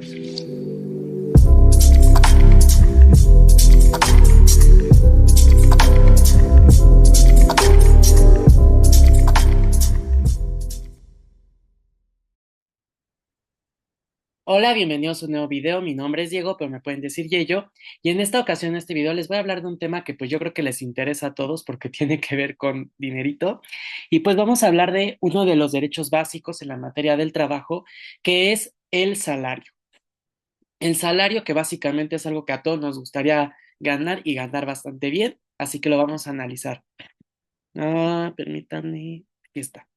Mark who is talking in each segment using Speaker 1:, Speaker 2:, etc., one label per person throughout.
Speaker 1: Hola, bienvenidos a un nuevo video. Mi nombre es Diego, pero me pueden decir Yeyo. Y en esta ocasión, en este video, les voy a hablar de un tema que pues yo creo que les interesa a todos porque tiene que ver con dinerito. Y pues vamos a hablar de uno de los derechos básicos en la materia del trabajo, que es el salario. El salario que básicamente es algo que a todos nos gustaría ganar y ganar bastante bien, así que lo vamos a analizar. Permítanme. Aquí está.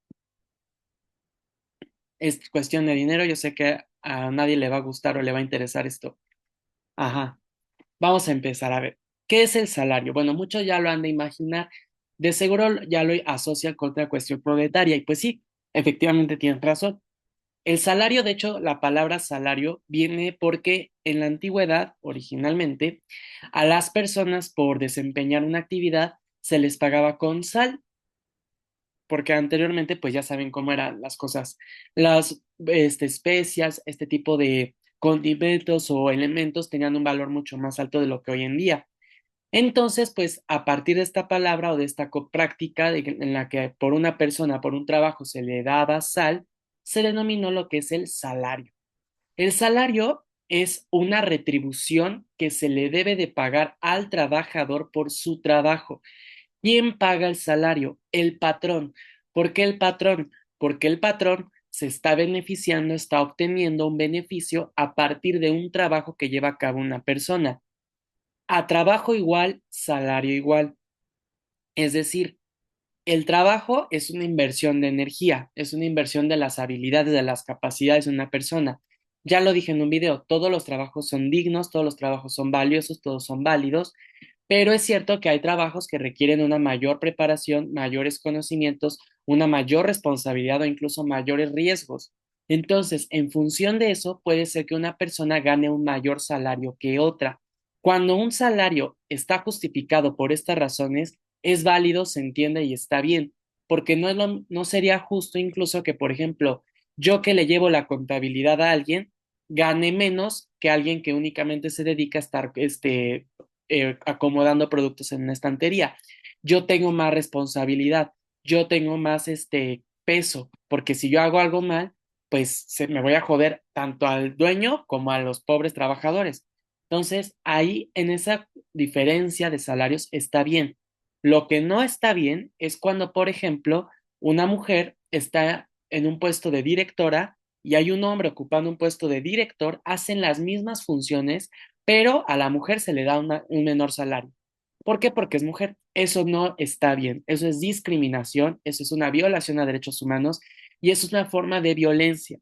Speaker 1: Es cuestión de dinero. Yo sé que a nadie le va a gustar o le va a interesar esto. Ajá. Vamos a empezar a ver. ¿Qué es el salario? Bueno, muchos ya lo han de imaginar. De seguro ya lo asocian con otra cuestión monetaria. Y pues sí, efectivamente tienen razón. El salario, de hecho, la palabra salario viene porque en la antigüedad, originalmente, a las personas por desempeñar una actividad se les pagaba con sal, porque anteriormente, pues ya saben cómo eran las cosas, las especias, este tipo de condimentos o elementos tenían un valor mucho más alto de lo que hoy en día. Entonces, pues a partir de esta palabra o de esta práctica en la que por una persona, por un trabajo se le daba sal, se denominó lo que es el salario. El salario es una retribución que se le debe de pagar al trabajador por su trabajo. ¿Quién paga el salario? El patrón. ¿Por qué el patrón? Porque el patrón se está beneficiando, está obteniendo un beneficio a partir de un trabajo que lleva a cabo una persona. A trabajo igual, salario igual. Es decir, el trabajo es una inversión de energía, es una inversión de las habilidades, de las capacidades de una persona. Ya lo dije en un video, todos los trabajos son dignos, todos los trabajos son valiosos, todos son válidos, pero es cierto que hay trabajos que requieren una mayor preparación, mayores conocimientos, una mayor responsabilidad o incluso mayores riesgos. Entonces, en función de eso, puede ser que una persona gane un mayor salario que otra. Cuando un salario está justificado por estas razones, es válido, se entiende y está bien, porque no sería justo incluso que, por ejemplo, yo que le llevo la contabilidad a alguien, gane menos que alguien que únicamente se dedica a estar acomodando productos en una estantería. Yo tengo más responsabilidad, yo tengo más peso, porque si yo hago algo mal, pues me voy a joder tanto al dueño como a los pobres trabajadores. Entonces, ahí en esa diferencia de salarios está bien. Lo que no está bien es cuando, por ejemplo, una mujer está en un puesto de directora y hay un hombre ocupando un puesto de director, hacen las mismas funciones, pero a la mujer se le da un menor salario. ¿Por qué? Porque es mujer. Eso no está bien. Eso es discriminación, eso es una violación a derechos humanos y eso es una forma de violencia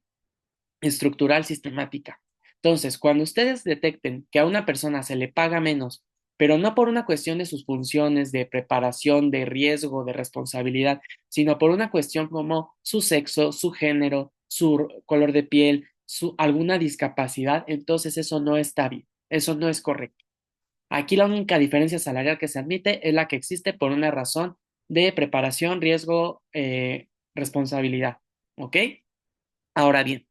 Speaker 1: estructural sistemática. Entonces, cuando ustedes detecten que a una persona se le paga menos, pero no por una cuestión de sus funciones, de preparación, de riesgo, de responsabilidad, sino por una cuestión como su sexo, su género, su color de piel, alguna discapacidad, entonces eso no está bien, eso no es correcto. Aquí la única diferencia salarial que se admite es la que existe por una razón de preparación, riesgo, responsabilidad. ¿Ok? Ahora bien,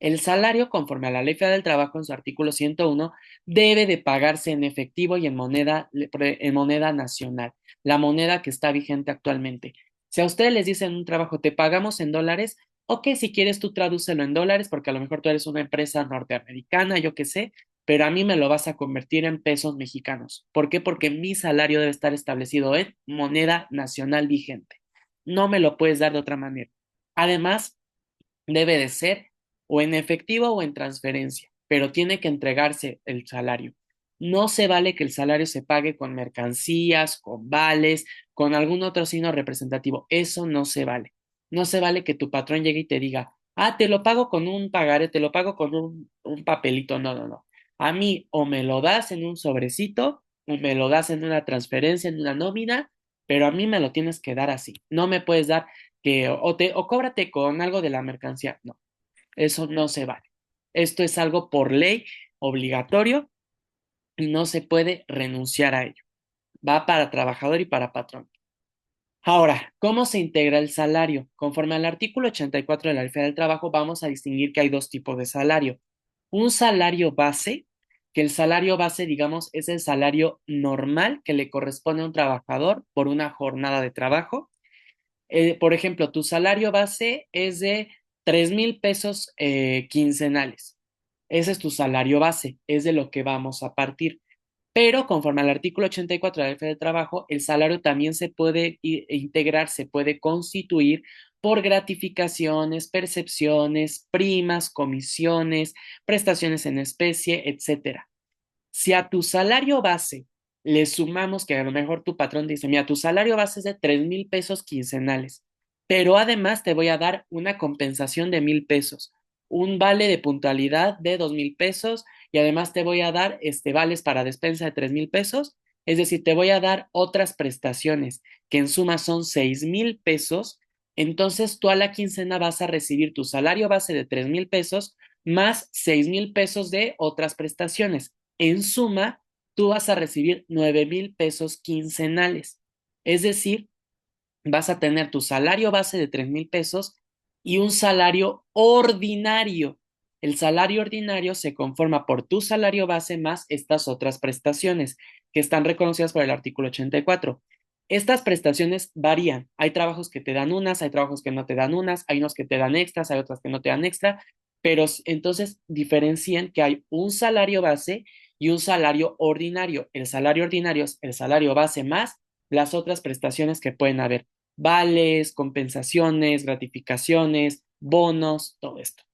Speaker 1: el salario, conforme a la Ley Federal del Trabajo en su artículo 101, debe de pagarse en efectivo y en moneda nacional, la moneda que está vigente actualmente. Si a ustedes les dicen un trabajo, te pagamos en dólares, ok, si quieres tú tradúcelo en dólares, porque a lo mejor tú eres una empresa norteamericana, yo qué sé, pero a mí me lo vas a convertir en pesos mexicanos. ¿Por qué? Porque mi salario debe estar establecido en moneda nacional vigente. No me lo puedes dar de otra manera. Además, debe de ser o en efectivo o en transferencia, pero tiene que entregarse el salario. No se vale que el salario se pague con mercancías, con vales, con algún otro signo representativo. Eso no se vale. No se vale que tu patrón llegue y te diga, te lo pago con un pagaré, te lo pago con un papelito. No, no, no. A mí o me lo das en un sobrecito, o me lo das en una transferencia, en una nómina, pero a mí me lo tienes que dar así. No me puedes dar que o cóbrate con algo de la mercancía. No, eso no se vale. Esto es algo por ley obligatorio y no se puede renunciar a ello. Va para trabajador y para patrón. Ahora, ¿cómo se integra el salario? Conforme al artículo 84 de la Ley Federal del Trabajo, vamos a distinguir que hay dos tipos de salario. Un salario base, que el salario base, digamos, es el salario normal que le corresponde a un trabajador por una jornada de trabajo. Por ejemplo, tu salario base es de 3,000 pesos quincenales. Ese es tu salario base, es de lo que vamos a partir. Pero conforme al artículo 84 de la Ley del Trabajo, el salario también se puede integrar, se puede constituir por gratificaciones, percepciones, primas, comisiones, prestaciones en especie, etcétera. Si a tu salario base le sumamos que a lo mejor tu patrón dice, mira, tu salario base es de 3,000 pesos quincenales, pero además te voy a dar una compensación de 1,000 pesos, un vale de puntualidad de 2,000 pesos y además te voy a dar vales para despensa de 3,000 pesos, es decir, te voy a dar otras prestaciones que en suma son 6,000 pesos. Entonces tú a la quincena vas a recibir tu salario base de 3,000 pesos más 6,000 pesos de otras prestaciones. En suma, tú vas a recibir 9,000 pesos quincenales. Es decir, vas a tener tu salario base de 3,000 pesos y un salario ordinario. El salario ordinario se conforma por tu salario base más estas otras prestaciones que están reconocidas por el artículo 84. Estas prestaciones varían. Hay trabajos que te dan unas, hay trabajos que no te dan unas, hay unos que te dan extras, hay otras que no te dan extra, pero entonces diferencien que hay un salario base y un salario ordinario. El salario ordinario es el salario base más las otras prestaciones que pueden haber: vales, compensaciones, gratificaciones, bonos, todo esto.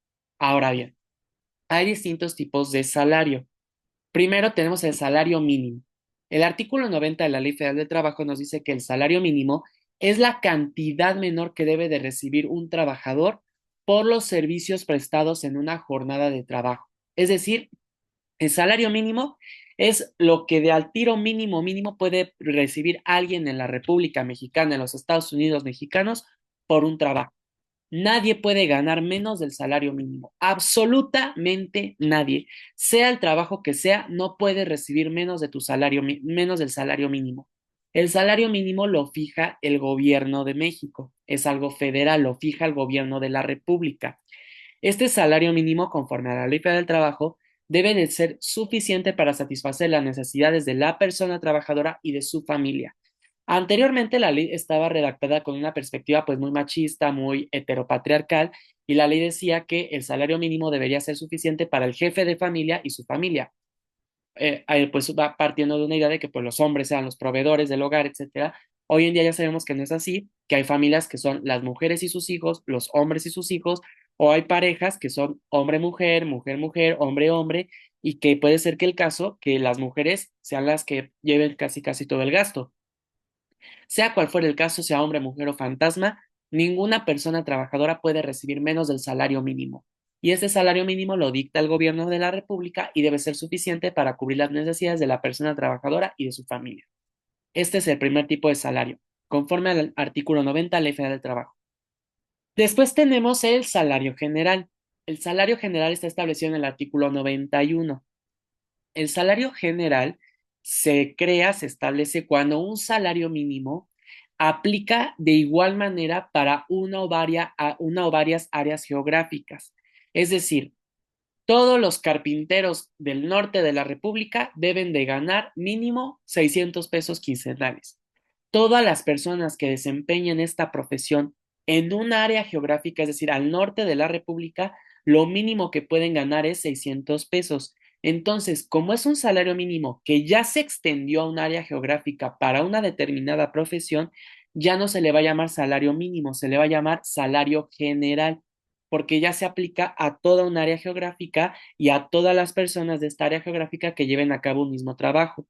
Speaker 1: Ahora bien, hay distintos tipos de salario. Primero tenemos el salario mínimo. El artículo 90 de la Ley Federal del Trabajo nos dice que el salario mínimo es la cantidad menor que debe de recibir un trabajador por los servicios prestados en una jornada de trabajo. Es decir, el salario mínimo es lo que de al tiro mínimo mínimo puede recibir alguien en la República Mexicana, en los Estados Unidos mexicanos, por un trabajo. Nadie puede ganar menos del salario mínimo. Absolutamente nadie. Sea el trabajo que sea, no puede recibir menos de tu salario, menos del salario mínimo. El salario mínimo lo fija el gobierno de México. Es algo federal, lo fija el gobierno de la República. Este salario mínimo, conforme a la Ley Federal del Trabajo, debe de ser suficiente para satisfacer las necesidades de la persona trabajadora y de su familia. Anteriormente la ley estaba redactada con una perspectiva pues muy machista, muy heteropatriarcal, y la ley decía que el salario mínimo debería ser suficiente para el jefe de familia y su familia. Pues va partiendo de una idea de que pues los hombres sean los proveedores del hogar, etcétera. Hoy en día ya sabemos que no es así, que hay familias que son las mujeres y sus hijos, los hombres y sus hijos, o hay parejas que son hombre-mujer, mujer-mujer, hombre-hombre, y que puede ser que el caso que las mujeres sean las que lleven casi casi todo el gasto. Sea cual fuera el caso, sea hombre, mujer o fantasma, ninguna persona trabajadora puede recibir menos del salario mínimo. Y ese salario mínimo lo dicta el gobierno de la República y debe ser suficiente para cubrir las necesidades de la persona trabajadora y de su familia. Este es el primer tipo de salario, conforme al artículo 90 de la Ley Federal del Trabajo. Después tenemos el salario general. El salario general está establecido en el artículo 91. El salario general se crea, se establece cuando un salario mínimo aplica de igual manera para una o varias áreas geográficas. Es decir, todos los carpinteros del norte de la República deben de ganar mínimo 600 pesos quincenales. Todas las personas que desempeñen esta profesión en un área geográfica, es decir, al norte de la República, lo mínimo que pueden ganar es 600 pesos. Entonces, como es un salario mínimo que ya se extendió a un área geográfica para una determinada profesión, ya no se le va a llamar salario mínimo, se le va a llamar salario general, porque ya se aplica a toda un área geográfica y a todas las personas de esta área geográfica que lleven a cabo un mismo trabajo.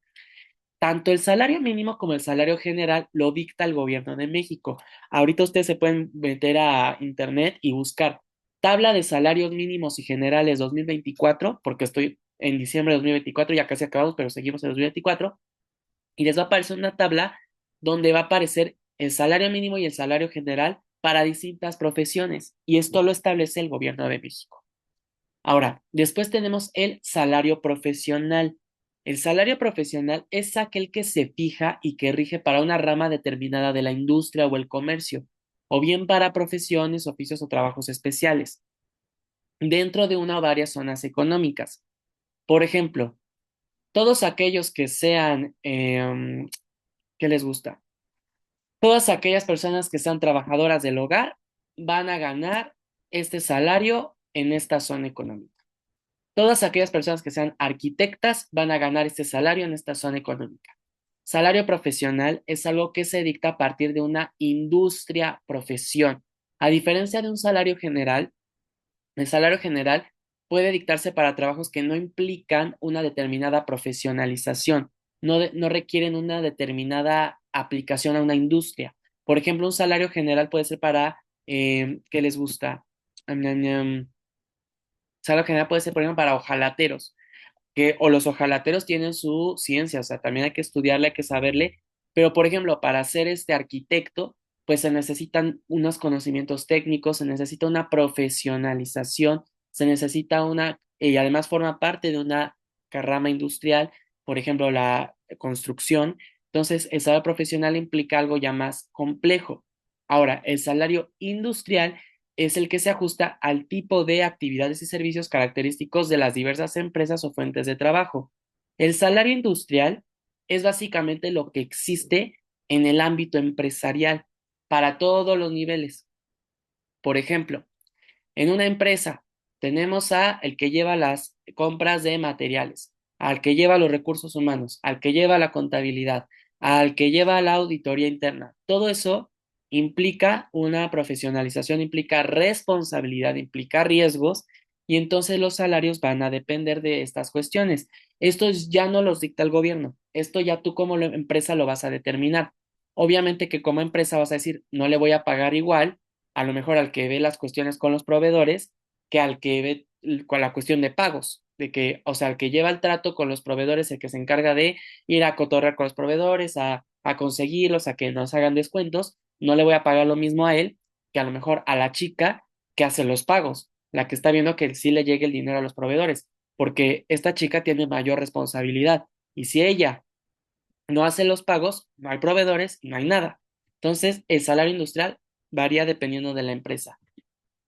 Speaker 1: Tanto el salario mínimo como el salario general lo dicta el gobierno de México. Ahorita ustedes se pueden meter a internet y buscar tabla de salarios mínimos y generales 2024, porque estoy en diciembre de 2024, ya casi acabamos, pero seguimos en 2024, y les va a aparecer una tabla donde va a aparecer el salario mínimo y el salario general para distintas profesiones, y esto lo establece el gobierno de México. Ahora, después tenemos el salario profesional. El salario profesional es aquel que se fija y que rige para una rama determinada de la industria o el comercio, o bien para profesiones, oficios o trabajos especiales. dentro de una o varias zonas económicas. Por ejemplo, todos aquellos que sean, ¿qué les gusta? Todas aquellas personas que sean trabajadoras del hogar van a ganar este salario en esta zona económica. Todas aquellas personas que sean arquitectas van a ganar este salario en esta zona económica. Salario profesional es algo que se dicta a partir de una industria, profesión. A diferencia de un salario general, el salario general puede dictarse para trabajos que no implican una determinada profesionalización, no requieren una determinada aplicación a una industria. Por ejemplo, un salario general puede ser para, ¿qué les gusta? Salario general puede ser, por ejemplo, para hojalateros o los hojalateros tienen su ciencia, o sea, también hay que estudiarle, hay que saberle, pero por ejemplo, para ser este arquitecto, pues se necesitan unos conocimientos técnicos, se necesita una profesionalización, se necesita y además forma parte de una rama industrial, por ejemplo, la construcción. Entonces, el salario profesional implica algo ya más complejo. Ahora, el salario industrial es el que se ajusta al tipo de actividades y servicios característicos de las diversas empresas o fuentes de trabajo. El salario industrial es básicamente lo que existe en el ámbito empresarial para todos los niveles. Por ejemplo, en una empresa tenemos a el que lleva las compras de materiales, al que lleva los recursos humanos, al que lleva la contabilidad, al que lleva la auditoría interna. Todo eso implica una profesionalización, implica responsabilidad, implica riesgos y entonces los salarios van a depender de estas cuestiones. Estos ya no los dicta el gobierno, esto ya tú como empresa lo vas a determinar. Obviamente que como empresa vas a decir, no le voy a pagar igual a lo mejor al que ve las cuestiones con los proveedores que al que ve con la cuestión de pagos, de que, o sea, el que lleva el trato con los proveedores, el que se encarga de ir a cotorrear con los proveedores, a conseguirlos, a que nos hagan descuentos, no le voy a pagar lo mismo a él que a lo mejor a la chica que hace los pagos, la que está viendo que sí le llegue el dinero a los proveedores, porque esta chica tiene mayor responsabilidad y si ella no hace los pagos, no hay proveedores, no hay nada. Entonces, el salario industrial varía dependiendo de la empresa.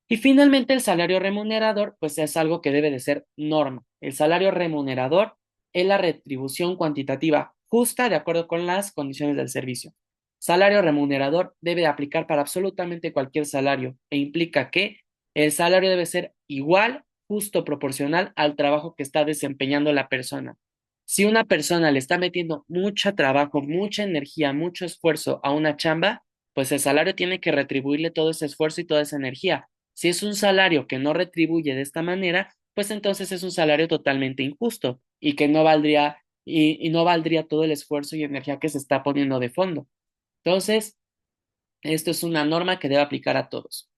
Speaker 1: Y finalmente, el salario remunerador, pues es algo que debe de ser norma. El salario remunerador es la retribución cuantitativa justa de acuerdo con las condiciones del servicio. Salario remunerador debe de aplicar para absolutamente cualquier salario e implica que el salario debe ser igual, justo, proporcional al trabajo que está desempeñando la persona. Si una persona le está metiendo mucho trabajo, mucha energía, mucho esfuerzo a una chamba, pues el salario tiene que retribuirle todo ese esfuerzo y toda esa energía. Si es un salario que no retribuye de esta manera, pues entonces es un salario totalmente injusto y que no valdría y no valdría todo el esfuerzo y energía que se está poniendo de fondo. Entonces, esto es una norma que debe aplicar a todos.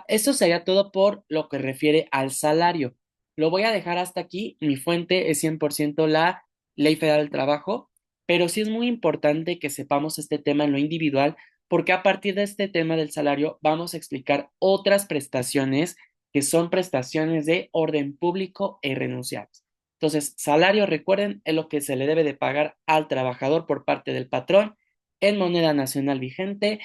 Speaker 1: Esto sería todo por lo que refiere al salario. Lo voy a dejar hasta aquí. Mi fuente es 100% la Ley Federal del Trabajo, pero sí es muy importante que sepamos este tema en lo individual, porque a partir de este tema del salario vamos a explicar otras prestaciones que son prestaciones de orden público e irrenunciables. Entonces, salario, recuerden, es lo que se le debe de pagar al trabajador por parte del patrón en moneda nacional vigente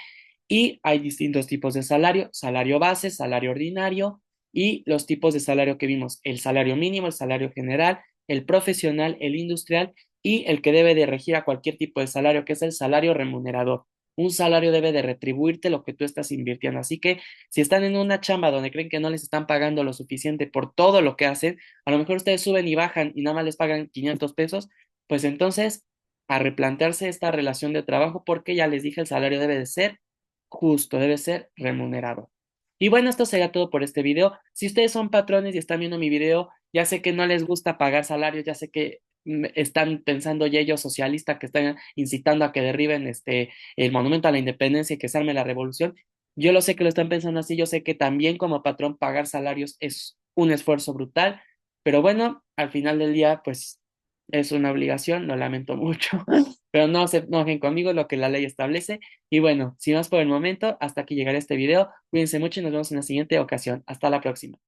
Speaker 1: y hay distintos tipos de salario, salario base, salario ordinario y los tipos de salario que vimos, el salario mínimo, el salario general, el profesional, el industrial y el que debe de regir a cualquier tipo de salario, que es el salario remunerador. Un salario debe de retribuirte lo que tú estás invirtiendo. Así que si están en una chamba donde creen que no les están pagando lo suficiente por todo lo que hacen, a lo mejor ustedes suben y bajan y nada más les pagan 500 pesos, pues entonces a replantearse esta relación de trabajo porque ya les dije, el salario debe de ser justo, debe ser remunerado. Y bueno, esto sería todo por este video. Si ustedes son patrones y están viendo mi video, ya sé que no les gusta pagar salarios, ya sé que están pensando ya ellos socialistas que están incitando a que derriben el monumento a la independencia y que se arme la revolución. Yo lo sé que lo están pensando así, yo sé que también como patrón pagar salarios es un esfuerzo brutal, pero bueno, al final del día, pues es una obligación, lo lamento mucho, pero no se enojen conmigo, lo que la ley establece. Y bueno, sin más por el momento, hasta aquí llegará este video. Cuídense mucho y nos vemos en la siguiente ocasión. Hasta la próxima.